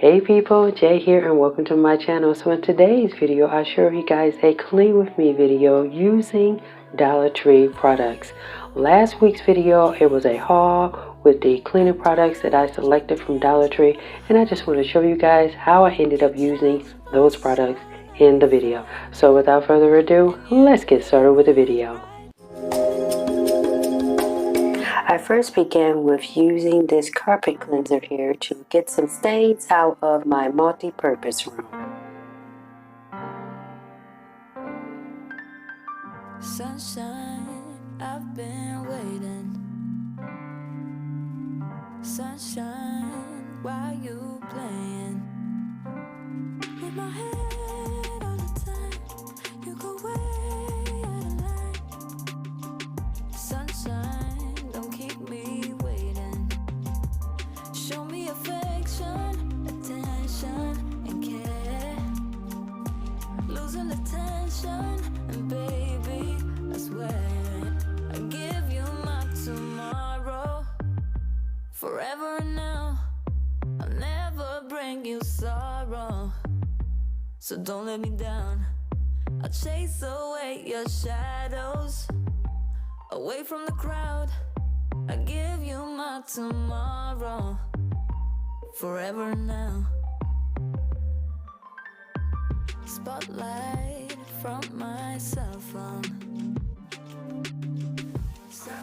Hey people, Jay here and welcome to my channel. So in today's video, I'll show you guys a clean with me video using Dollar Tree products. Last week's video, it was a haul with the cleaning products that I selected from Dollar Tree, and I just want to show you guys how I ended up using those products in the video. So without further ado, let's get started with the video. I first began with using this carpet cleanser here to get some stains out of my multi-purpose room. Sunshine, I've been waiting. Sunshine, why you playing with my head all the time? You go way out of line. Sunshine, don't keep me waiting. Show me affection, attention, and care. Losing attention, and baby, I swear I give you my tomorrow. Forever now, I'll never bring you sorrow. So don't let me down. I'll chase away your shadows, away from the crowd. I give you my tomorrow. Forever now. Spotlight from my cell phone.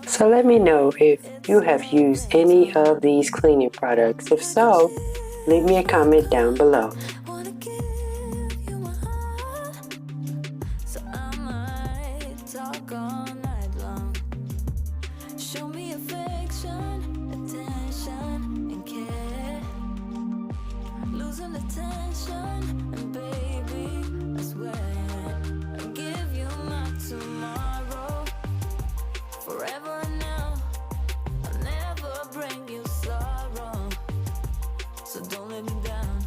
So let me know if you have used any of these cleaning products. If so, leave me a comment down below. Wanna give you my heart, so I might talk all night long. Show me affection, attention, and care. Losing attention, and baby, I swear I give you my tomorrow. Forever now, I'll never bring you sorrow. So don't let me down.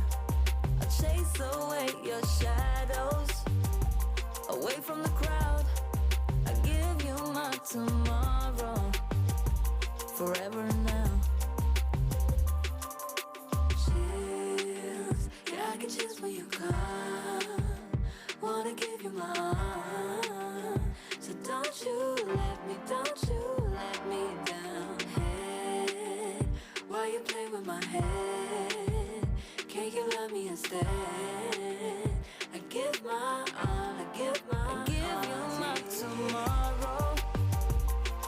I'll chase away your shadows, away from the crowd. I give you my tomorrow. Forever now. Chills, yeah, I can chills when you come. Wanna give you my heart. So don't you let me down. Hey, why you play with my head? Can't you love me instead? I give my all, I give you my tomorrow.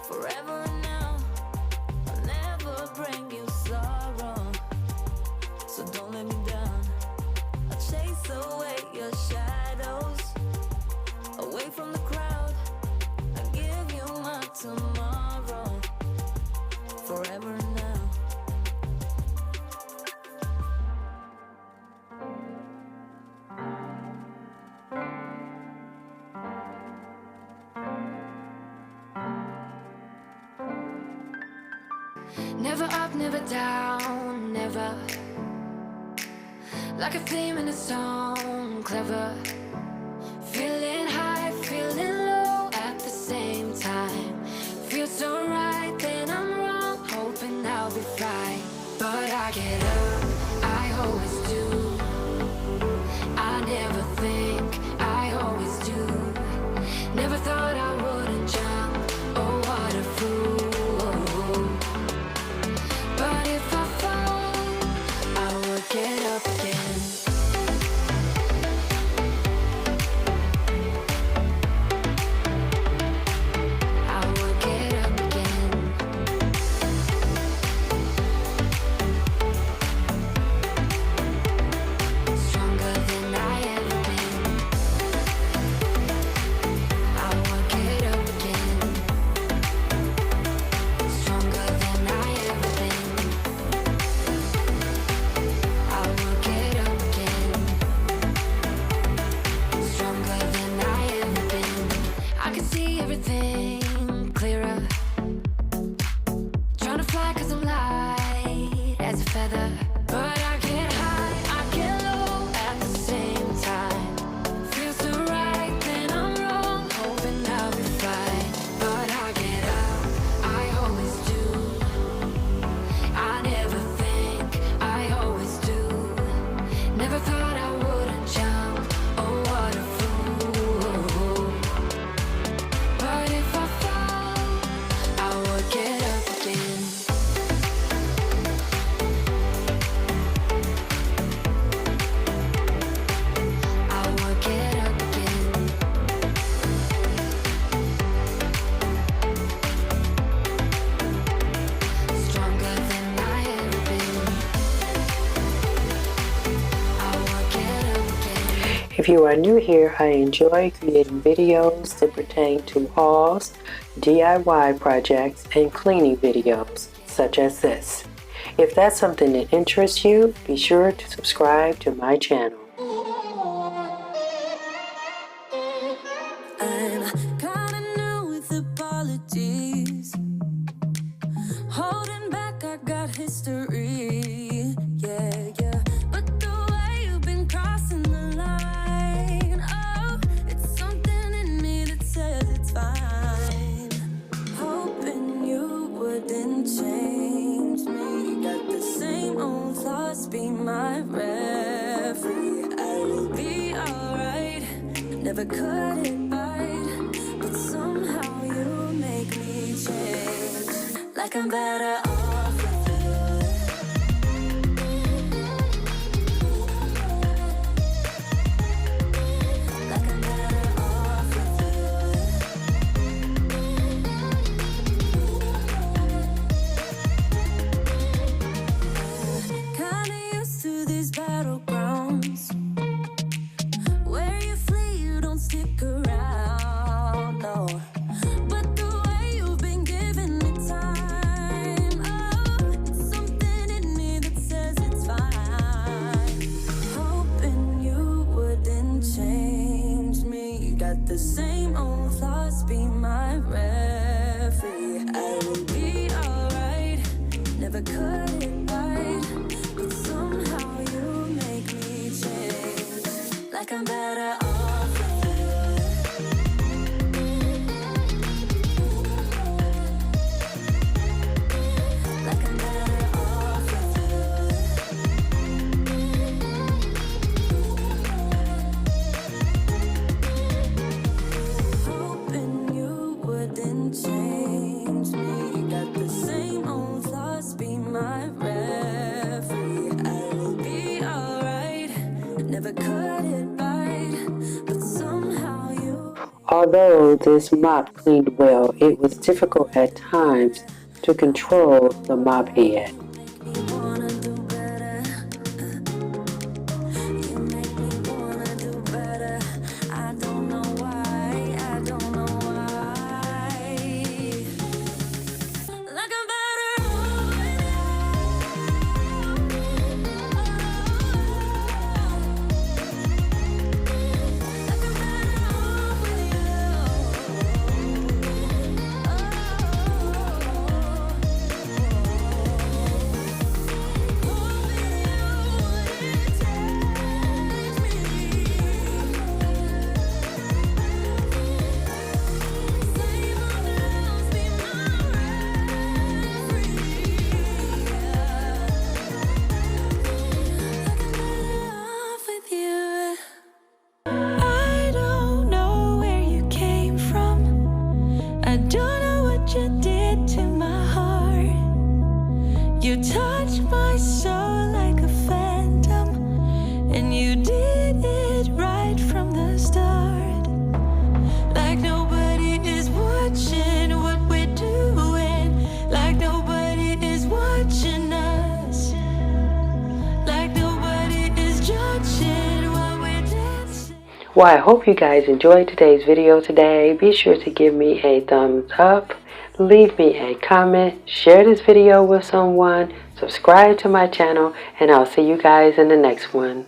Forever now, I'll never bring you sorrow. So don't let me down. I'll chase away your shadows, away from the crowd. I give you my tomorrow. Forever now. Never up, never down, never. Like a theme in a song, clever. Feeling high, feeling low at the same time. Feels so right, then I'm wrong, hoping I'll be fine. But I get up, I always do. I never think, I always do. Never thought I wouldn't jump, oh what a fool. But if I fall, I will get up again. I will get up again. If you are new here, I enjoy creating videos that pertain to hauls, DIY projects, and cleaning videos, such as this. If that's something that interests you, be sure to subscribe to my channel. I'm kinda new with apologies. Holding back, I got history. Yeah, yeah. But the way you've been crossing the line, oh, it's something in me that says it's fine. Hoping you wouldn't change me. Got the same old thoughts, be my referee. I will be alright. Never cut it right, but somehow you make me change. Like I'm better off with you. Like I'm better off with you. Kinda used to these battlegrounds where you flee, you don't stick around, no. But the way you've been giving me time, oh, it's something in me that says it's fine. Hoping you wouldn't change me. Got the same old thoughts, be my referee. I will be alright, never cut it right, but somehow you make me change. Like I'm better off with you. Like I'm better off with you. Hoping you wouldn't change me. Got the same old thoughts, be my referee. I will be alright, never cut it right, but somehow you. Although this mop cleaned well, it was difficult at times to control the mop head. Make me wanna do better. You make me wanna do better. I don't know why. I don't know why. Like I'm better off with you. Like I'm better off with you. I don't know where you came from. I don't know what you did to my heart. You touched my soul like a phantom, and you did it right from the start. Like nobody is watching what we're doing. Like nobody is watching us. Like nobody is judging while we're dancing. Well, I hope you guys enjoyed today's video today. Be sure to give me a thumbs up, leave me a comment, share this video with someone, subscribe to my channel, and I'll see you guys in the next one.